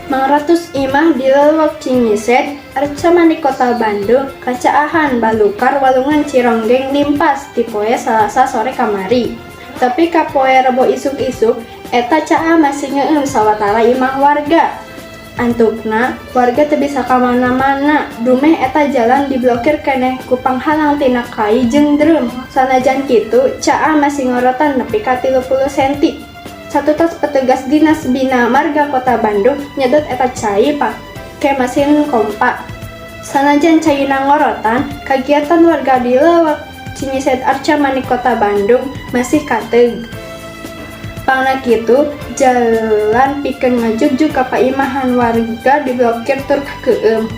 Mangratus imah di lelewak Cingised, Arca Mani Kota Bandung, kacaahan balukar walungan Cironggeng limpas ti poe Salasa sore kamari. Tapi ka poe Rebo isuk-isuk, eta caa masih ngeueum sawatara imah warga. Antukna, warga teu bisa kamana-mana, dumeh eta jalan diblokir keneh ku panghalang tina kai jeung dreum. Sanajan kitu, caa masih ngorotan nepi ka 30 cm. Satu tas petugas Dinas Bina Marga Kota Bandung nyedot eta cai pake mesin kompa. Sanajan caina ngorotan, kegiatan warga di lewak Cingised Arca Mani Kota Bandung masih kateug. Pangna kitu, jalan pikeun ngajugjuk ka paimahan warga diblokir tur kakeueum.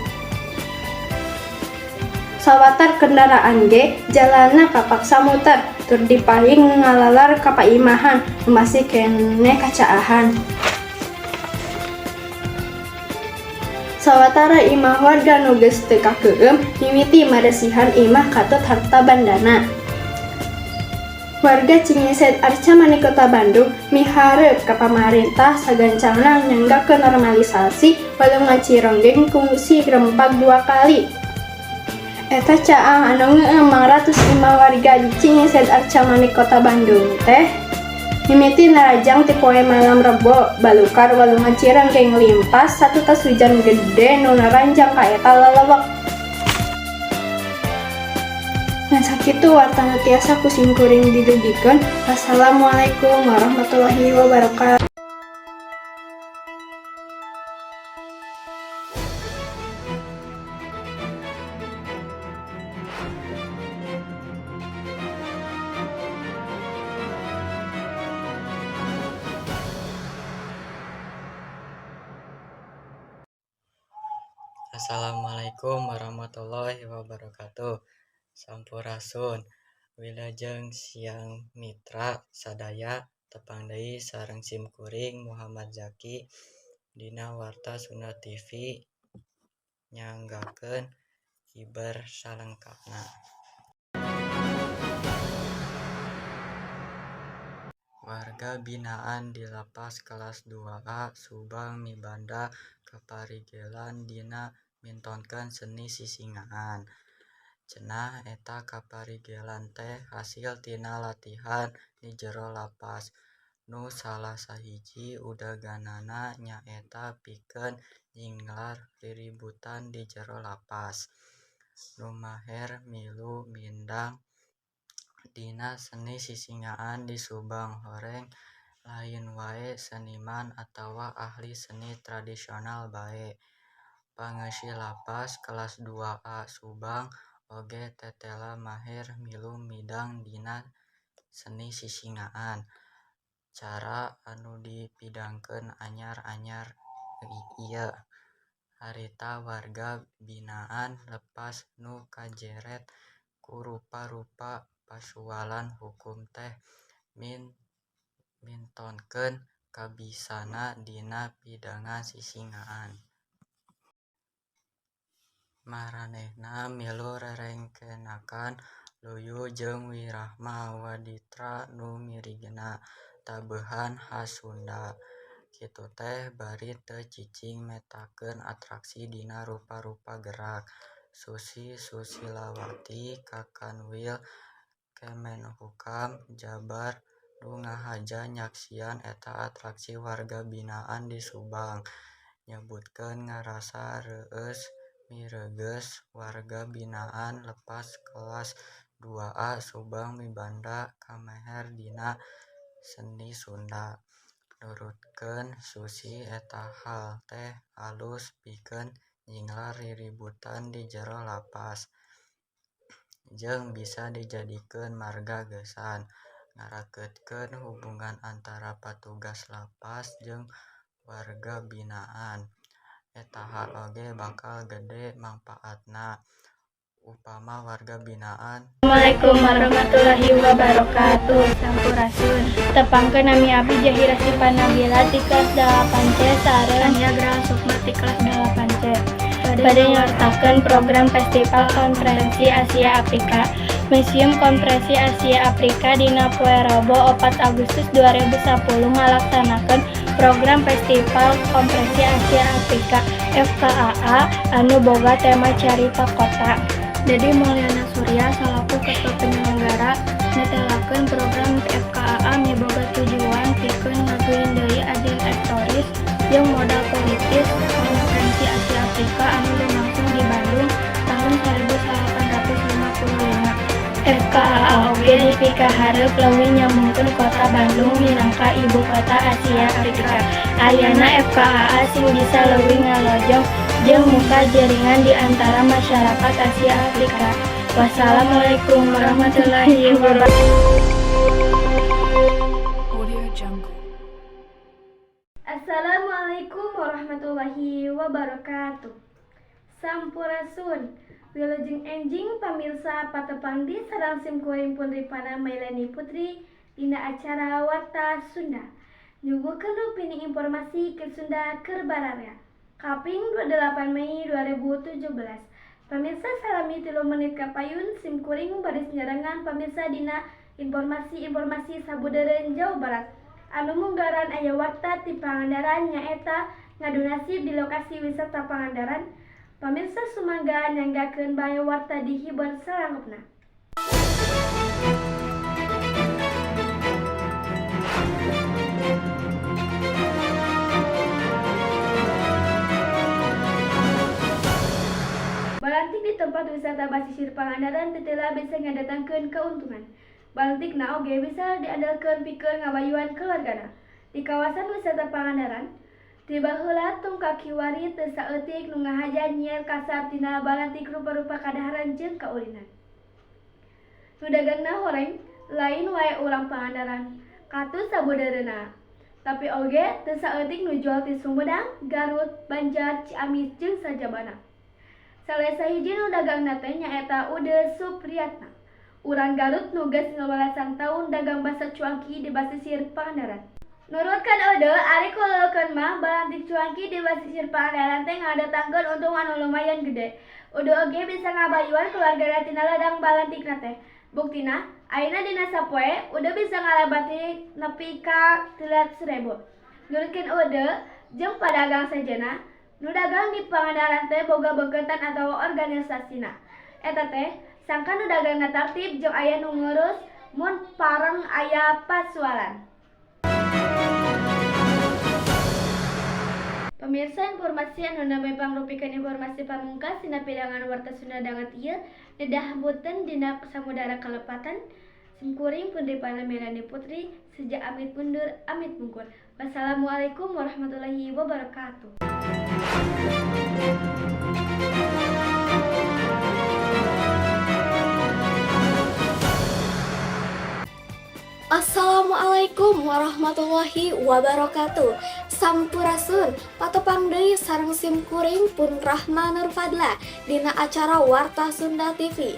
Sawatar kendaraan ge jalana kapaksa muter tur dipahing ngalalar ka paimahan masih keneh kacaahan. Sawatara imah warga nu geus teu kakeueum mimiti maresihan imah katut harta bandana. Warga Cingised Arca Mani Kota Bandung mihareup ka pamarentah sagancangna nyanggakeun normalisasi walungan Cironggeng kungsi grempag 2 kali. Eta caa anu ngeueum mangratus imah warga di Cingised Arca Mani Kota Bandung teh mimiti narajang ti poe malam Rebo balukar walungan Cironggeng limpas satu tas hujan gede nu naranjang ka eta lelewek. Ngan sakitu wartana tiasa kusing kuring didugikeun. Wassalamualaikum warahmatullahi wabarakatuh. Assalamualaikum warahmatullahi wabarakatuh. Sampurasun. Wilujeng siang mitra sadaya tepang deui sareng simkuring Muhammad Zaki dina Warta Sunda TV nyanggakeun hiber salengkapna. Warga binaan di Lapas Kelas 2A Subang mibanda kaparigelan dina mintonkeun seni sisingaan. Cenah eta kaparigelan teh hasil tina latihan di jero lapas. Nu salah sahiji udaganana nyaeta pikeun nyinglar riributan di jero lapas. Nu maher milu mindang dina seni sisingaan di Subang horeng lain wae seniman atawa ahli seni tradisional bae. Pangeusih lapas kelas 2A Subang oge tetela maher milu midang dina seni sisingaan. Cara anu dipidangkeun anyar-anyar ieu. Harita warga binaan lepas nu kajeret ku rupa-rupa pasualan hukum teh mintonkeun kabisana dina pidangan sisingaan. Maranehna milu rerengkenakan Luyu jeung Wirahma Waditra nu mirigna tabeuhan khas Sunda. Kitu teh bari teu cicing metakeun atraksi dina rupa-rupa gerak. Susi Susilawati Kakanwil Kemenhukam Jabar nu ngahaja nyaksian eta atraksi warga binaan di Subang. Nyebutkeun ngarasa reueus miregeus warga binaan lepas kelas 2A Subang mibanda kameher dina seni Sunda. Nurutkeun Susi eta hal teh alus pikeun nyinglar riributan di jero lapas jeung bisa dijadikeun marga geusan. Ngarakeutkeun hubungan antara patugas lapas jeung warga binaan. Eta hal oge bakal gede mangpaatna upama warga binaan. Assalamualaikum warahmatullahi wabarakatuh. Sampurasun. Tepangkeun nami abdi Jahira Sipa Nabila ti kelas 8C sareng Anya Graha Sukma ti kelas 8C. Bade nyortakeun program Festival Konferensi Asia Afrika. Museum Konferensi Asia Afrika dina poe Rebo 4 Agustus 2010 ngalaksanakeun program Festival Kompresi Asia Afrika FKAA anu boga tema carita kota. Jadi Mulyana Surya selaku ketua penyelenggara netelakeun program FKAA miboga tujuan pikeun ngaguin deui adil ektoris jeung modal politis Konferensi Asia Afrika anu lumangsung di Bandung tahun 1855. FKAA oge dipikahareup leuwih nyambungkeun kota Bandung minangka ibu kota Asia Afrika. Ayeuna FKAA sing bisa leuwih ngalojong jeung muka jaringan di antara masyarakat Asia Afrika. Wassalamualaikum warahmatullahi wabarakatuh. Assalamualaikum warahmatullahi wabarakatuh. Sampurasun, wilujeng enjing pamirsa patepangdi sareng simkuring Pundripana Mailani Putri dina acara Warta Sunda. Nyuguhkeun rupini informasi ke Sunda keur bararea. Kaping 28 Mei 2017. Pamirsa salami 3 menit kapayun simkuring baris nyarengan pamirsa dina informasi-informasi sabudeureun Jawa Barat. Anu munggaran aya warta ti Pangandaran nyaeta ngadonasi di lokasi wisata Pangandaran. Pamirsa sumangga nyanggakeun bae warta dihibur salangkupna. Balantik di tempat wisata basisir Pangandaran tetela bisa ngadatangkeun keuntungan. Balantikna oge bisa diandalkeun pikeun ngabayuan keluargana. Di kawasan wisata Pangandaran, tiba heula tungka kiwari teu saeutik nu ngahajan nyiar kasar tina balantik rupa-rupa kadaharan jeung kaulinan. Nu dagangna horeng lain wae urang Pangandaran, katus sabudeureuna. Tapi oge teu saeutik nu jual ti Sumedang, Garut, Banjar, Ciamis jeung sajabana. Salah sahiji nu dagangna teh nyaeta Ude Supriyatna. Urang Garut nu geus 15 tahun dagang basa cuangki di basisir Pangandaran. Nurutkan Ude, ari kuleukeun mah balantik cuangki di basisir Pangandaran teh ngadatangkeun untung anu lumayan gede. Ude oge bisa ngabayuan keluargana tina ladang balantikna teh. Buktina, ayeuna dina sapoe Ude bisa ngalabatik nepi ka 300.000. Nurutkeun Ude jeung padagang sajana, nu dagang di Pangandaran teh boga beukeutan atau organisasina. Eta teh sangka nu dagangna tertib jeung aya nu ngurus mun pareng aya pasualan. Pemirsa, informasi anu nami pangrupikeun informasi pamungkas dina pidangan Warta Sunda dangat ieu nedahmuteun dina samudara kalepatan simkuring Pundripana Mailani Putri sejak amit mundur amit mungkur. Wassalamualaikum warahmatullahi wabarakatuh. Assalamualaikum warahmatullahi wabarakatuh. Sampurasun, patepang deui sareng simkuring Pun Rahma Nur Fadla dina acara Warta Sunda TV.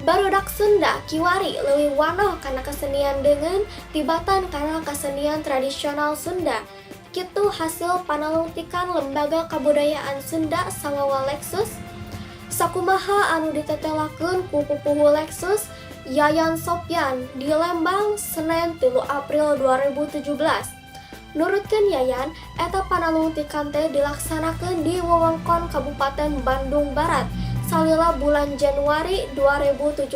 Barudak Sunda kiwari leuwih wanoh kana kesenian deungeun tibatan kana kesenian tradisional Sunda. Kitu hasil panalungtikan Lembaga Kabudayaan Sunda Sangawa Lexus. Sakumaha anu ditetelakeun ku Pupuhu Lexus Yayan Sopyan di Lembang Senin 3 April 2017. Nurutkeun Yayan, eta panalungtikan teh dilaksanakeun di wewengkon Kabupaten Bandung Barat salila bulan Januari 2017.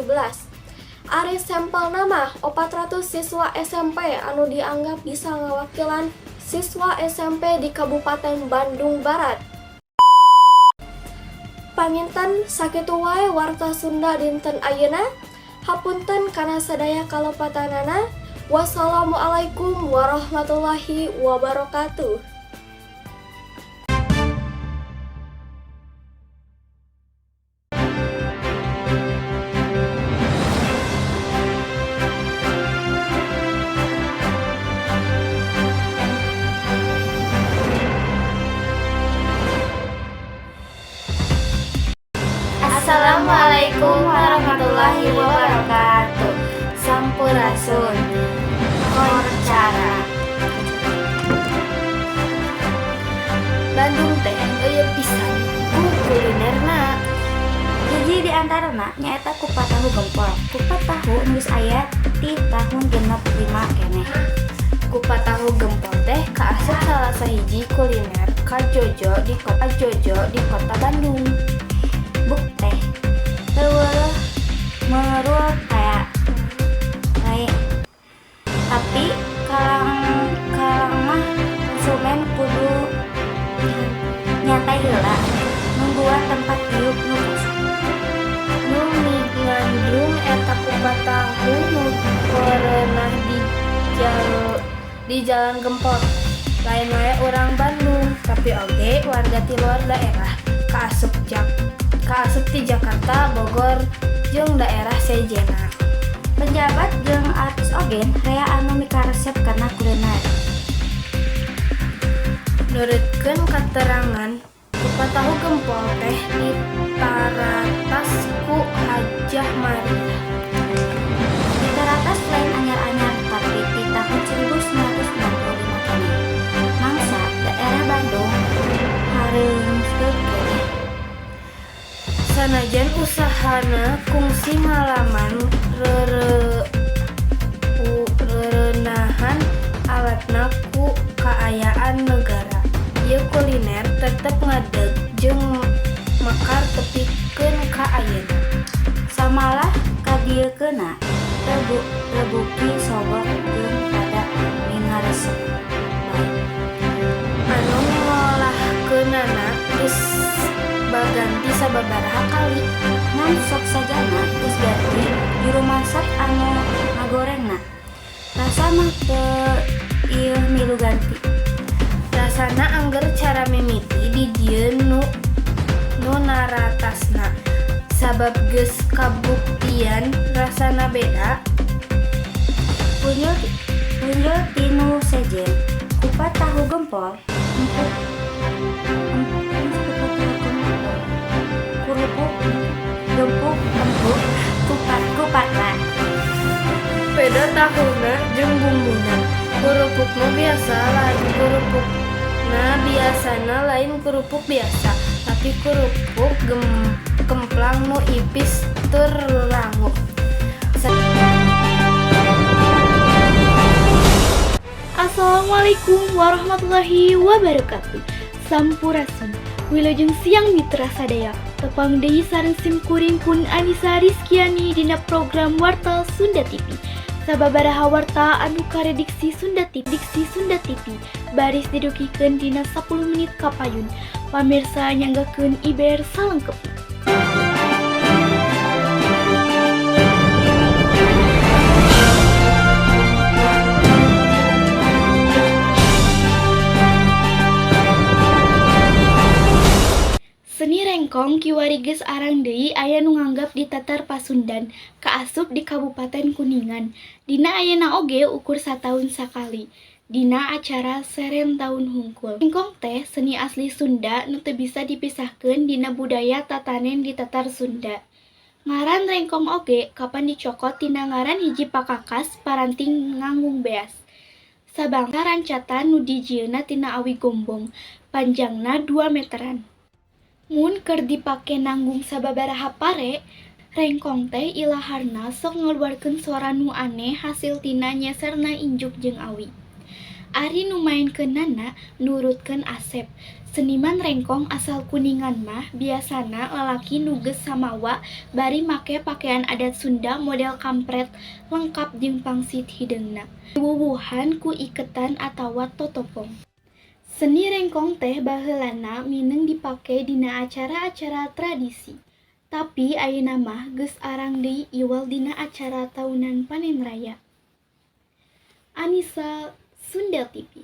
Ari sampel nama 400 siswa SMP anu dianggap bisa ngawakilan siswa SMP di Kabupaten Bandung Barat. Panginten sakitu wae Warta Sunda dinten ayeuna. Hapunten kana sadaya kalepatanana. Wassalamualaikum warahmatullahi wabarakatuh. Assalamualaikum warahmatullahi wabarakatuh. Sampurasun. Koncara. Bandung teh aya pisan ku kulinerna. Hiji di antarana nyaeta kupat tahu gempol. Kupat tahu nulis aya ti tahun genep 5 keneh. Kupat tahu gempol teh kaasup salah sahiji kuliner kajojo di kota Bandung. Buk teh teueuh menurut kayak lain. Tapi kalang mah konsumen kudu nyantai heula nungguan tempat tiup nu kosong. Nu ngandung eta kupat tahu nu perenah di Jalan Gempol. Lain wae orang Bandung, tapi oge warga ti luar daerah kaasup ti Jakarta, Bogor, jeung daerah sejenna. Penjabat jeung artis ogen rea anu mikaresep karena kuliner. Nurutkeun katerangan, kupat tahu gempol teh ditaratas ku Hajah Mariah. Ditaratas lain anyar-anyar tapi di tahun 1965 keneh. Mangsa daerah Bandung hareungskeun keneh. Sanajan usahana kungsi ngalaman rerenahan alatna ku kaayaan negara. Ieu kuliner tetep ngadeg jeung mekar tepikeun ka ayeuna. Samalah kadiekeuna terbukti sobok jeung pada mingaresep bae. Anu ngolahkeunana geus baganti sababaraha kali. Ngan sok sajana geus ganti juru masak anu ngagorengna. Rasa mah teu ieu milu ganti. Rasana angger cara mimiti di dieu nu naratasna. Sabab geus kabuktian rasana beda. Punjul tinu sejen kupat tahu gempol empuk kupatna. Beda tahuna jeung bumbuna. Kerupukna biasa lain kerupukna biasana lain kerupuk biasa, tapi kerupuk kemplang nu ipis tur rangu. Assalamualaikum warahmatullahi wabarakatuh. Sampurasun, wilujeng siang mitra sadaya. Tepang deui sareng sim kuring kun Anissa Rizkiani dina program Warta Sunda TV. Sababaraha warta anu karediksi Sunda TV baris didukikeun dina 10 menit kapayun. Pamirsa nyanggakeun iber salengkepna. Seni rengkong kiwari geus arang deui aya nu nganggap di Tatar Pasundan, kaasup di Kabupaten Kuningan. Dina ayeuna oge ukur sataun sakali. Dina acara Seren Tahun Hungkul. Rengkong teh seni asli Sunda nu teu bisa dipisahkeun dina budaya tatanen di Tatar Sunda. Ngaran rengkong oge kapan dicokot tina ngaran hiji pakakas paranting nganggung beas. Sabangsa rancatan nu dijieuna tina awi gombong, panjangna 2 meteran. Mun keur dipake nanggung sababaraha pare, rengkong teh ilaharna sok ngaluarkeun suara nu aneh hasil tina nyeserna injuk jeung awi. Ari nu maenkeunana nurutkeun Asep. Seniman rengkong asal Kuningan mah biasana lalaki nu geus samawa bari make pakaian adat Sunda model kampret lengkap jeung pangsit hideungna. Diwuwuhan ku iketan atawa totopong. Seni rengkong teh baheulana mineng dipake dina acara-acara tradisi. Tapi ayeuna mah geus arang deui iwal dina acara tahunan panen raya. Anissa, Sunda TV.